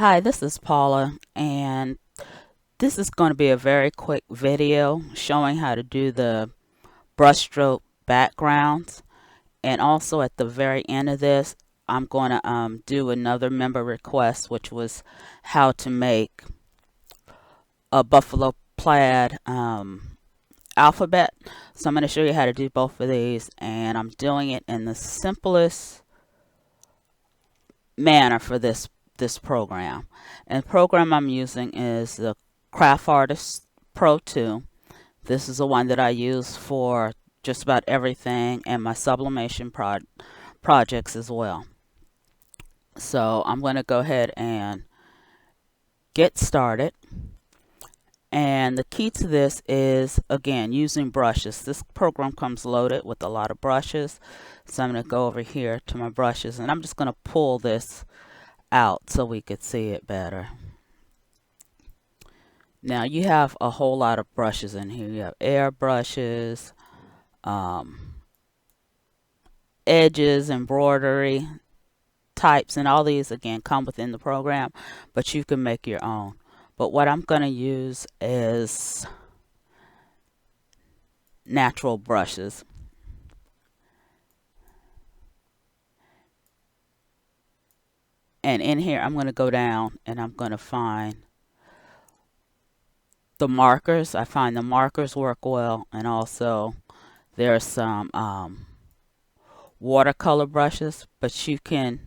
Hi, this is Paula, and this is going to be a very quick video showing how to do the brushstroke backgrounds. And also at the very end of this, I'm going to do another member request, which was how to make a buffalo plaid alphabet. So I'm going to show you how to do both of these, and I'm doing it in the simplest manner for this program. And the program I'm using is the Craft Artist Pro 2. This is the one that I use for just about everything and my sublimation projects as well. So I'm going to go ahead and get started. And the key to this is, again, using brushes. This program comes loaded with a lot of brushes. So I'm going to go over here to my brushes, and I'm just going to pull this out so we could see it better. Now you have a whole lot of brushes in here. You have air brushes, edges, embroidery types, and all these again come within the program, but you can make your own. But what I'm going to use is natural brushes. And in here I'm going to go down and I'm going to find the markers. I find the markers work well, and also there are some watercolor brushes, but you can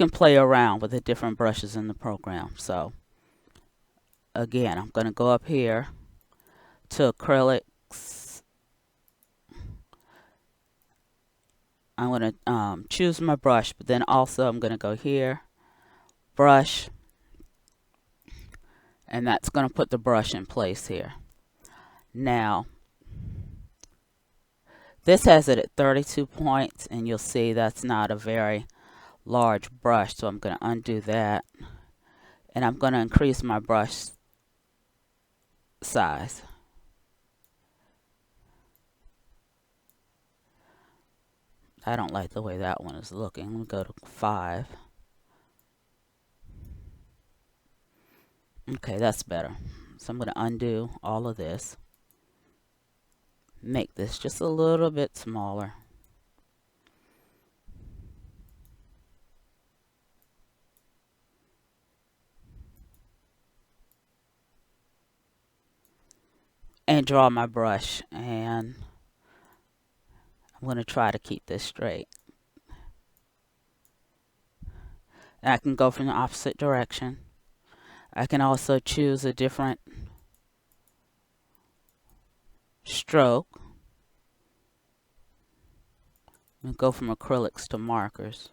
play around with the different brushes in the program. So again, I'm going to go up here to acrylics. I'm going to choose my brush, but then also I'm going to go here, brush, and that's going to put the brush in place here. Now this has it at 32 points, and you'll see that's not a very large brush, so I'm going to undo that, and I'm going to increase my brush size. I don't like the way that one is looking. Let me go to 5. Okay, that's better. So I'm going to undo all of this. Make this just a little bit smaller. And draw my brush, and I'm going to try to keep this straight. And I can go from the opposite direction. I can also choose a different stroke and go from acrylics to markers.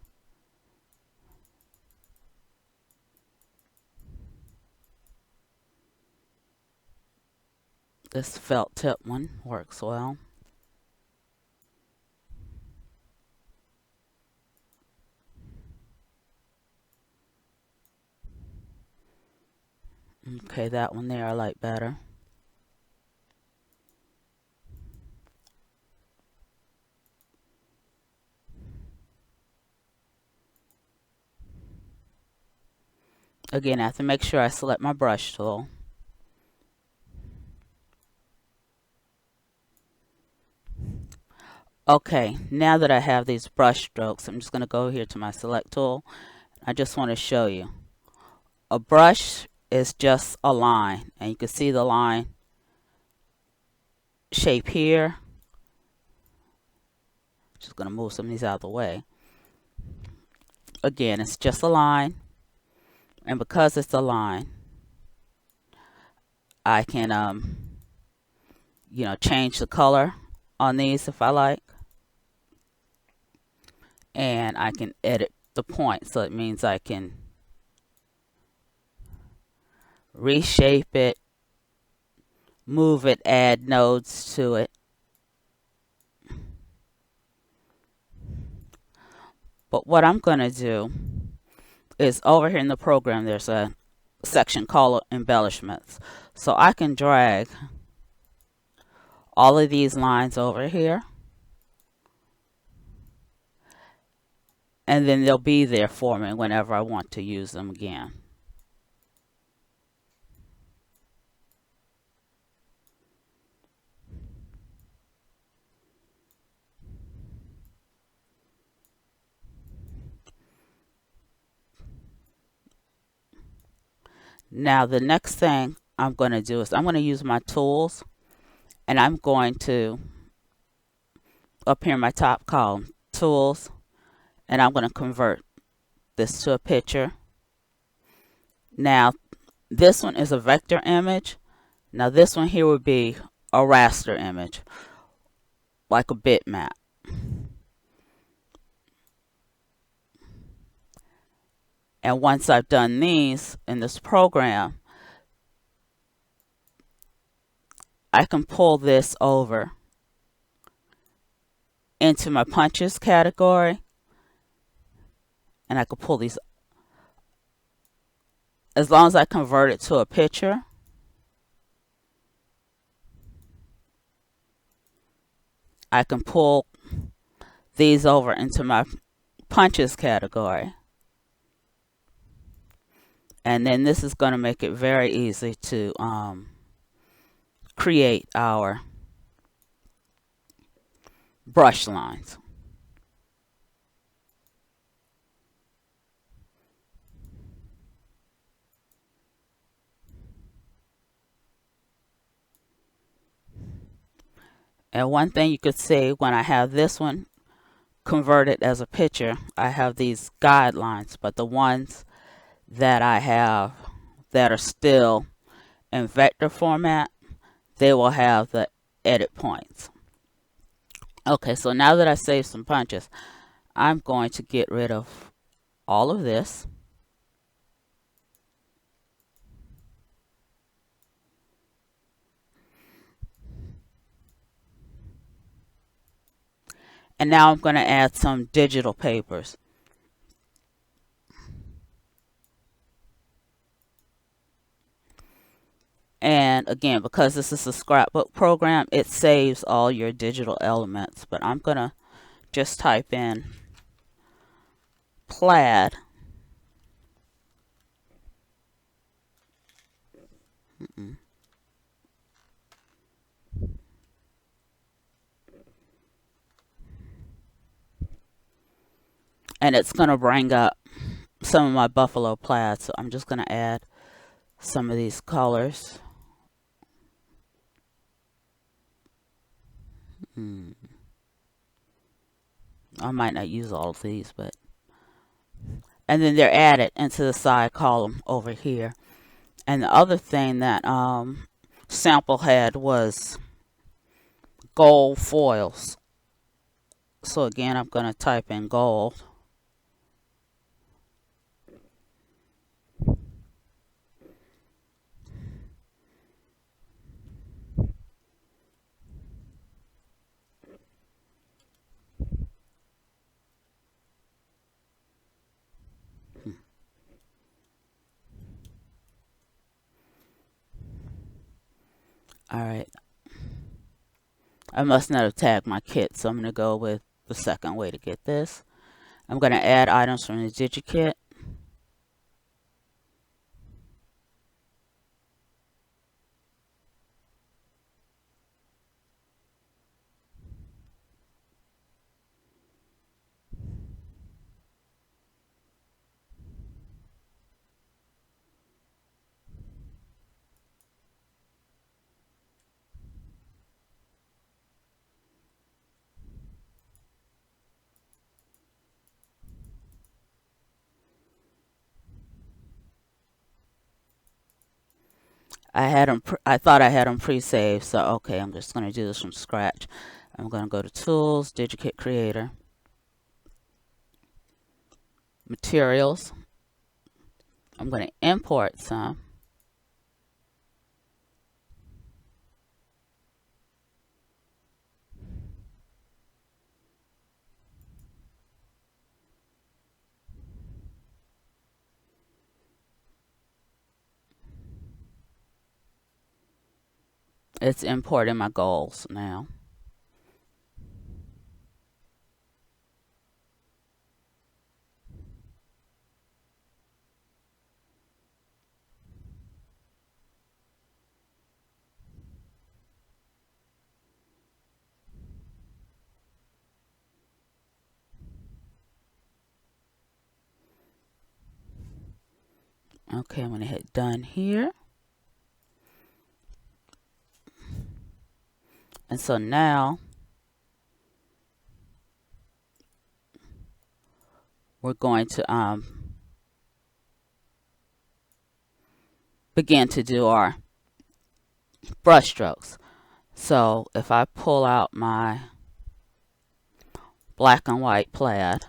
This felt tip one works well. Okay, that one there I like better. Again, I have to make sure I select my brush tool. Okay, now that I have these brush strokes, I'm just going to go here to my select tool. I just want to show you. A brush is just a line, and you can see the line shape here. Just going to move some of these out of the way. Again, it's just a line, and because it's a line, I can change the color on these if I like, and I can edit the point, so it means I can reshape it, move it, add nodes to it. But what I'm going to do is over here in the program there's a section called Embellishments. So I can drag all of these lines over here, and then they'll be there for me whenever I want to use them again. Now the next thing I'm going to do is I'm going to use my tools, and I'm going to, up here in my top column, tools, and I'm going to convert this to a picture. Now this one is a vector image. Now this one here would be a raster image, like a bitmap. And once I've done these in this program, I can pull this over into my punches category, and I can pull these, as long as I convert it to a picture. I can pull these over into my punches category. And then this is going to make it very easy to create our brush lines. And one thing you could see, when I have this one converted as a picture, I have these guidelines, but the ones that I have that are still in vector format, they will have the edit points. Okay, so now that I saved some punches, I'm going to get rid of all of this. And now I'm going to add some digital papers. And again, because this is a scrapbook program, it saves all your digital elements. But I'm going to just type in plaid. And it's going to bring up some of my buffalo plaid. So I'm just going to add some of these colors. I might not use all of these, but... And then they're added into the side column over here. And the other thing that sample had was gold foils. So again, I'm going to type in gold. Alright. I must not have tagged my kit, so I'm going to go with the second way to get this. I'm going to add items from the DigiKit. I thought I had them pre-saved, so okay, I'm just going to do this from scratch. I'm going to go to Tools, DigiKit Creator, Materials. I'm going to import some. It's importing my goals now. Okay, I'm going to hit done here. And so now we're going to begin to do our brush strokes. So if I pull out my black and white plaid,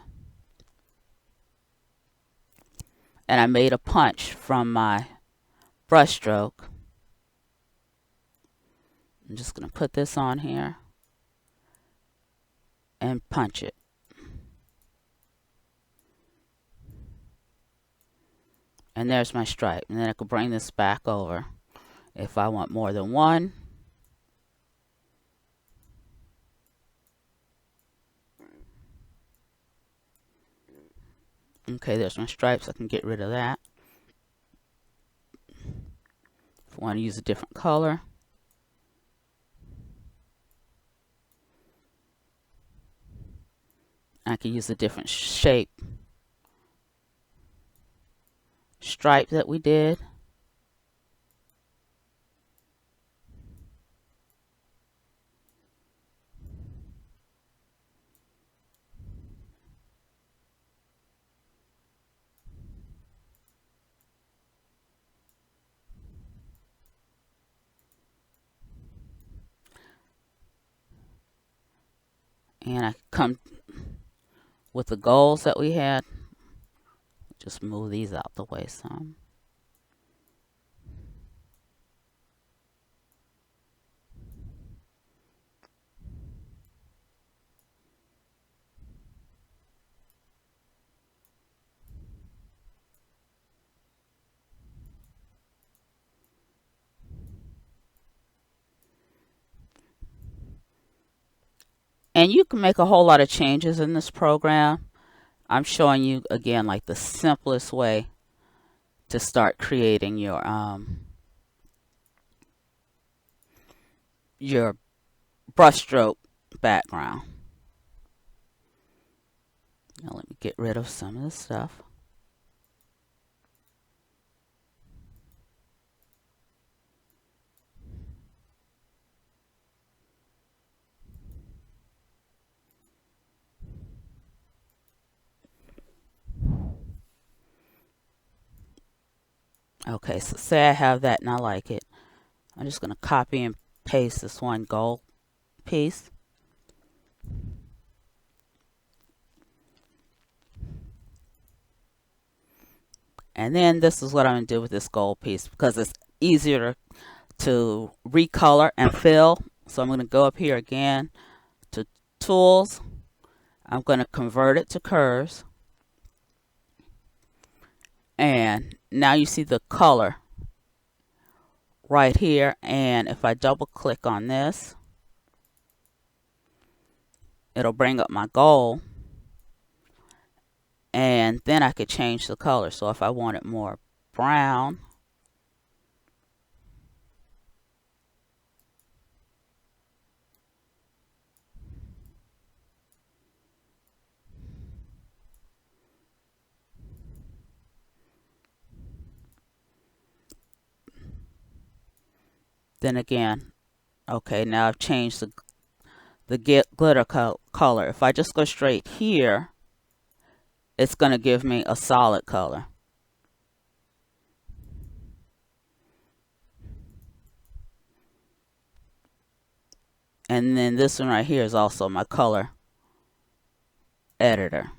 and I made a punch from my brush stroke, I'm just going to put this on here and punch it. And there's my stripe. And then I could bring this back over if I want more than one. Okay, there's my stripes. I can get rid of that. If I want to use a different color, I can use a different shape stripe that we did. And I come with the goals that we had. Just move these out the way some. And you can make a whole lot of changes in this program. I'm showing you again like the simplest way to start creating your brushstroke background. Now let me get rid of some of this stuff. Okay, so say I have that and I like it. I'm just going to copy and paste this one gold piece. And then this is what I'm going to do with this gold piece because it's easier to recolor and fill. So I'm going to go up here again to Tools. I'm going to convert it to curves. And now you see the color right here. And if I double click on this, it'll bring up my gold. And then I could change the color. So if I want it more brown, then again, okay, now I've changed the glitter color. If I just go straight here, it's going to give me a solid color. And then this one right here is also my color editor.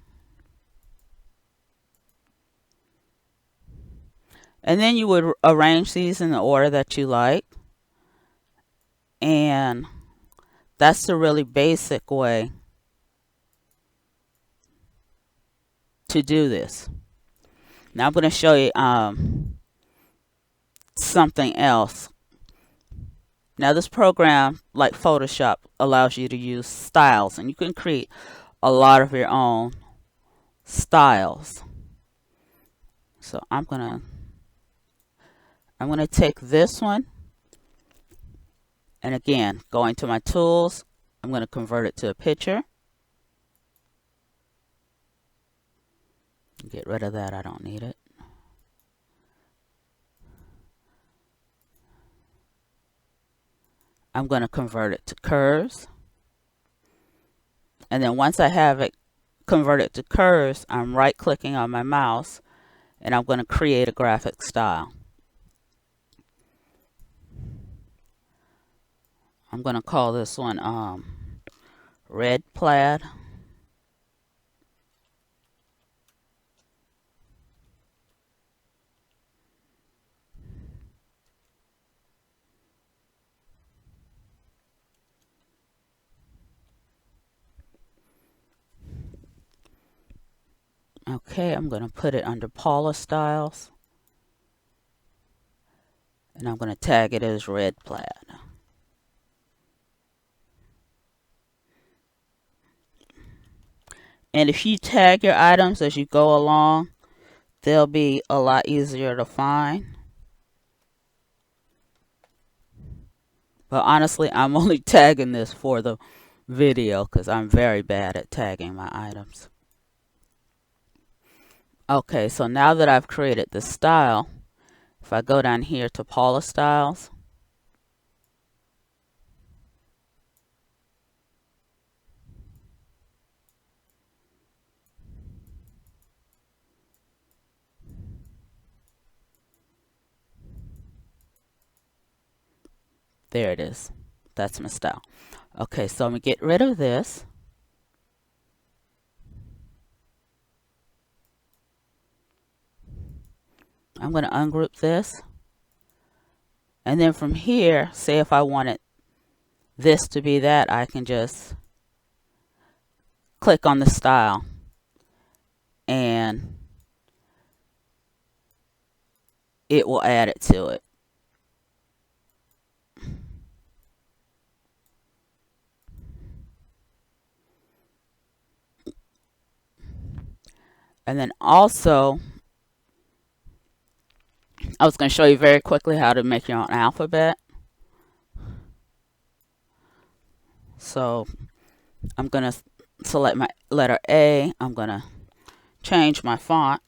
And then you would arrange these in the order that you like. And that's the really basic way to do this. Now I'm going to show you something else. Now this program, like Photoshop, allows you to use styles, and you can create a lot of your own styles. So I'm gonna take this one, and again, going to my tools, I'm going to convert it to a picture. Get rid of that, I don't need it. I'm going to convert it to curves. And then once I have it converted to curves, I'm right clicking on my mouse and I'm going to create a graphic style. I'm going to call this one red plaid. Okay, I'm going to put it under Paula Styles. And I'm going to tag it as red plaid. And if you tag your items as you go along, they'll be a lot easier to find. But honestly, I'm only tagging this for the video because I'm very bad at tagging my items. Okay, so now that I've created the style, if I go down here to Paula Styles, there it is. That's my style. Okay, so I'm going to get rid of this. I'm going to ungroup this. And then from here, say if I wanted this to be that, I can just click on the style and it will add it to it. And then also, I was going to show you very quickly how to make your own alphabet. So I'm going to select my letter A. I'm going to change my font.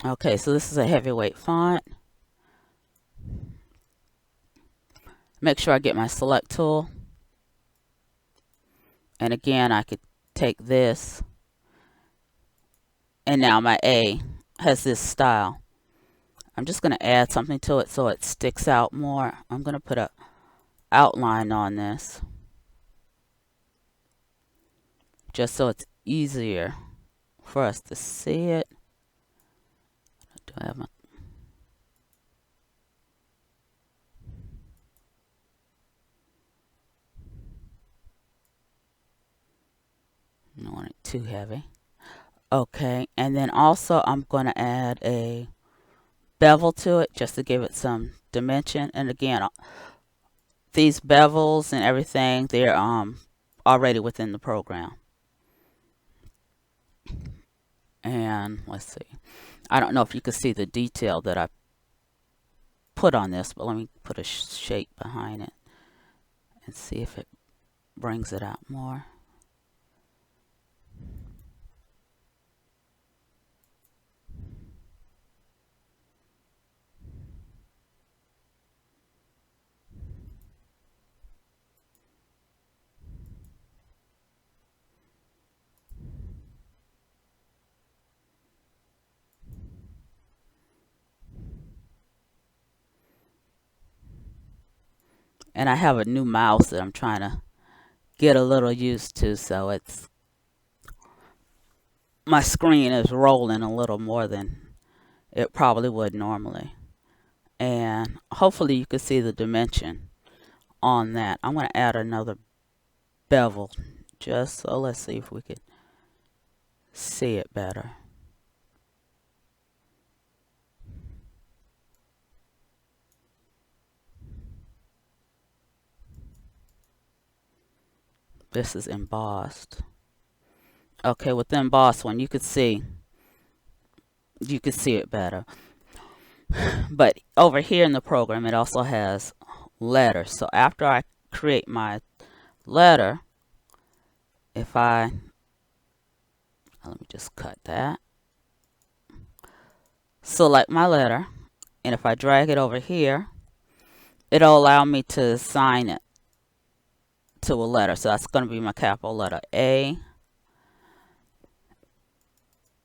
Okay, so this is a heavyweight font. Make sure I get my select tool. And again, I could take this. And now my A has this style. I'm just going to add something to it so it sticks out more. I'm going to put an outline on this, just so it's easier for us to see it. Do I have my... I don't want it too heavy. Okay, and then also I'm going to add a bevel to it just to give it some dimension. And again, these bevels and everything, they're already within the program. And let's see, I don't know if you can see the detail that I put on this, but let me put a shape behind it and see if it brings it out more. And I have a new mouse that I'm trying to get a little used to, so it's, my screen is rolling a little more than it probably would normally. And hopefully you can see the dimension on that. I'm going to add another bevel just so let's see if we can see it better. This is embossed. Okay, with the embossed one, you could see it better. But over here in the program, it also has letters. So after I create my letter, if I, let me just cut that, select my letter, and if I drag it over here, it'll allow me to assign it to a letter. So that's going to be my capital letter A.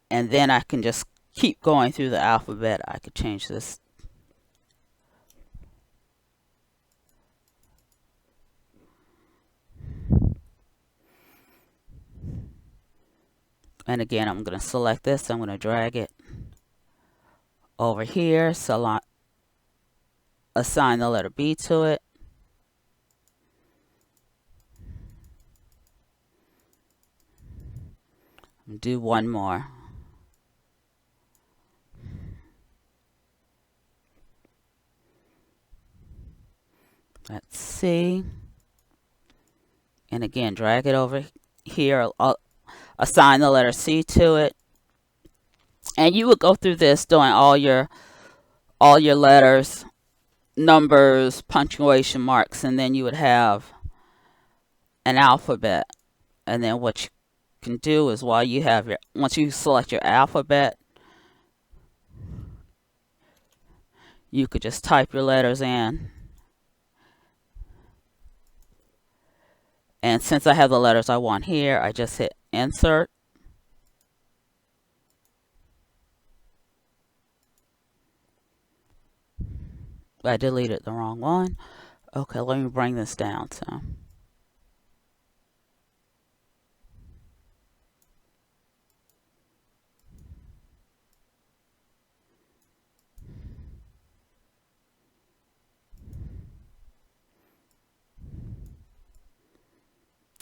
And then I can just keep going through the alphabet. I could change this. And again, I'm going to select this. I'm going to drag it over here. So assign the letter B to it. Do one more. Let's see. And again, drag it over here. I'll assign the letter C to it. And you would go through this doing all your letters, numbers, punctuation marks, and then you would have an alphabet. And then what you can do is once you select your alphabet, you could just type your letters in. And since I have the letters I want here, I just hit insert. I deleted the wrong one. Okay, let me bring this down some.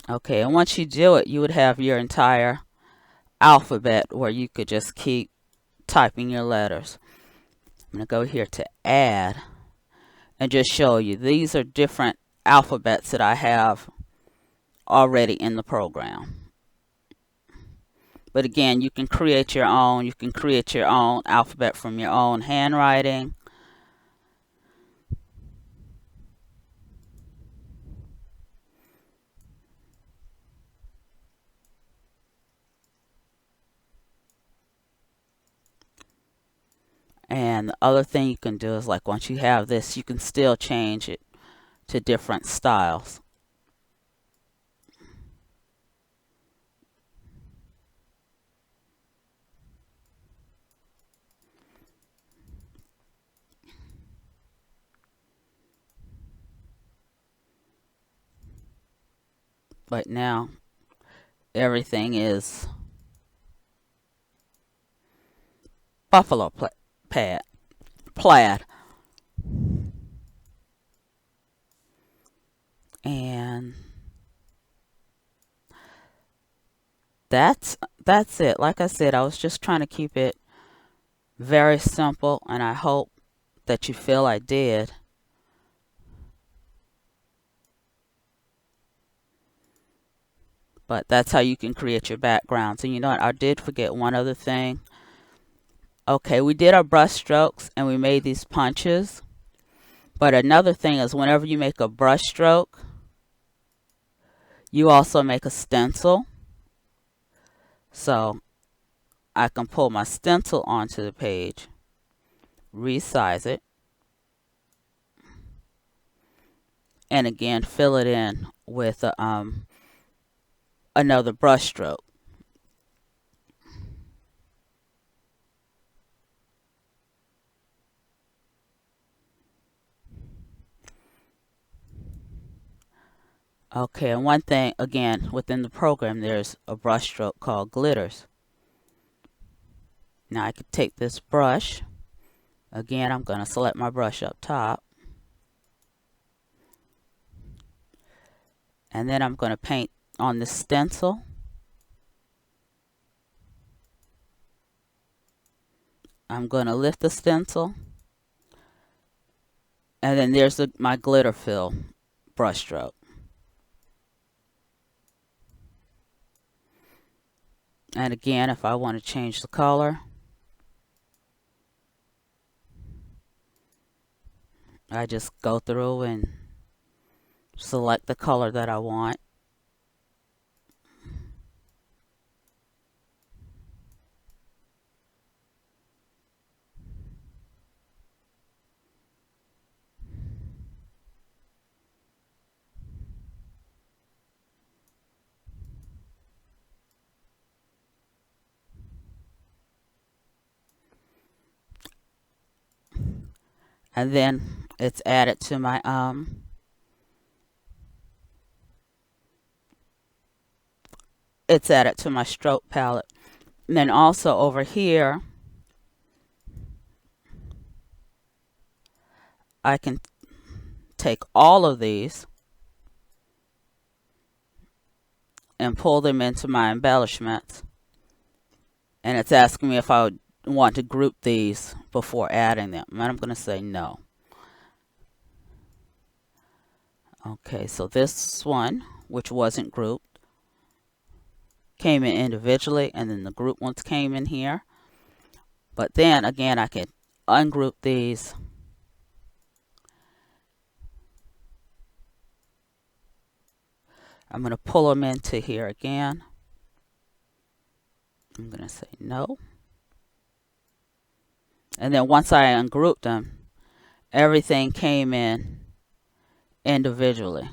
Okay, and once you do it, you would have your entire alphabet where you could just keep typing your letters. I'm going to go here to add and just show you. These are different alphabets that I have already in the program. But again, you can create your own. You can create your own alphabet from your own handwriting. And the other thing you can do is, like, once you have this, you can still change it to different styles. But now everything is buffalo plaid. And that's it. Like I said, I was just trying to keep it very simple, and I hope that you feel I did. But that's how you can create your backgrounds. And you know what? I did forget one other thing. Okay, we did our brush strokes and we made these punches. But another thing is, whenever you make a brush stroke, you also make a stencil. So I can pull my stencil onto the page, resize it, and again fill it in with another brush stroke. Okay, and one thing, again, within the program, there's a brush stroke called glitters. Now I could take this brush. Again, I'm going to select my brush up top. And then I'm going to paint on the stencil. I'm going to lift the stencil. And then there's my glitter fill brush stroke. And again, if I want to change the color, I just go through and select the color that I want. And then it's added to my stroke palette. And then also over here, I can take all of these and pull them into my embellishments. And it's asking me if I would want to group these before adding them. And I'm going to say no. Okay, so this one, which wasn't grouped, came in individually, and then the group ones came in here. But then again, I can ungroup these. I'm going to pull them into here again. I'm going to say no. And then once I ungrouped them, everything came in individually.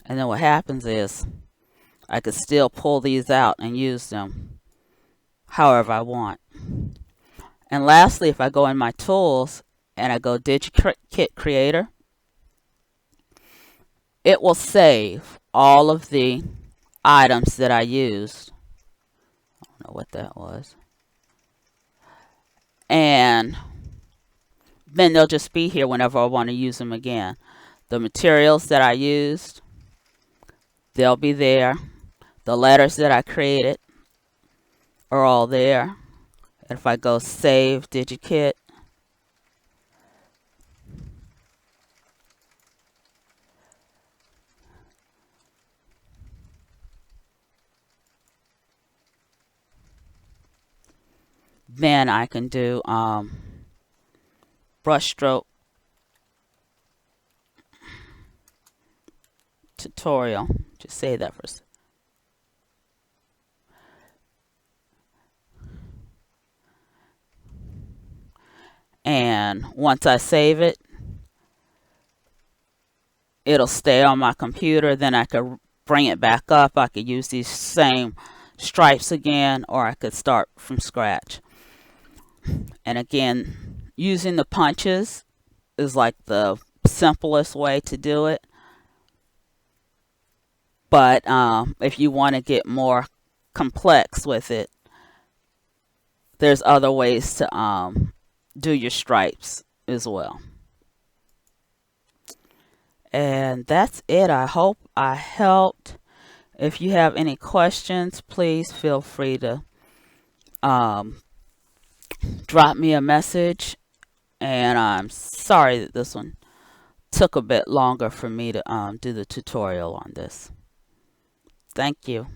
And then what happens is I could still pull these out and use them however I want. And lastly, if I go in my tools and I go DigiKit Creator, it will save all of the items that I used. I don't know what that was. And then they'll just be here whenever I want to use them again. The materials that I used, they'll be there. The letters that I created are all there. And if I go Save DigiKit, then I can do brushstroke tutorial. Just say that first. And once I save it, it'll stay on my computer. Then I could bring it back up. I could use these same stripes again, or I could start from scratch. And again, using the punches is like the simplest way to do it. But if you want to get more complex with it, there's other ways to do your stripes as well. And that's it. I hope I helped. If you have any questions, please feel free to drop me a message. And I'm sorry that this one took a bit longer for me to do the tutorial on this. Thank you.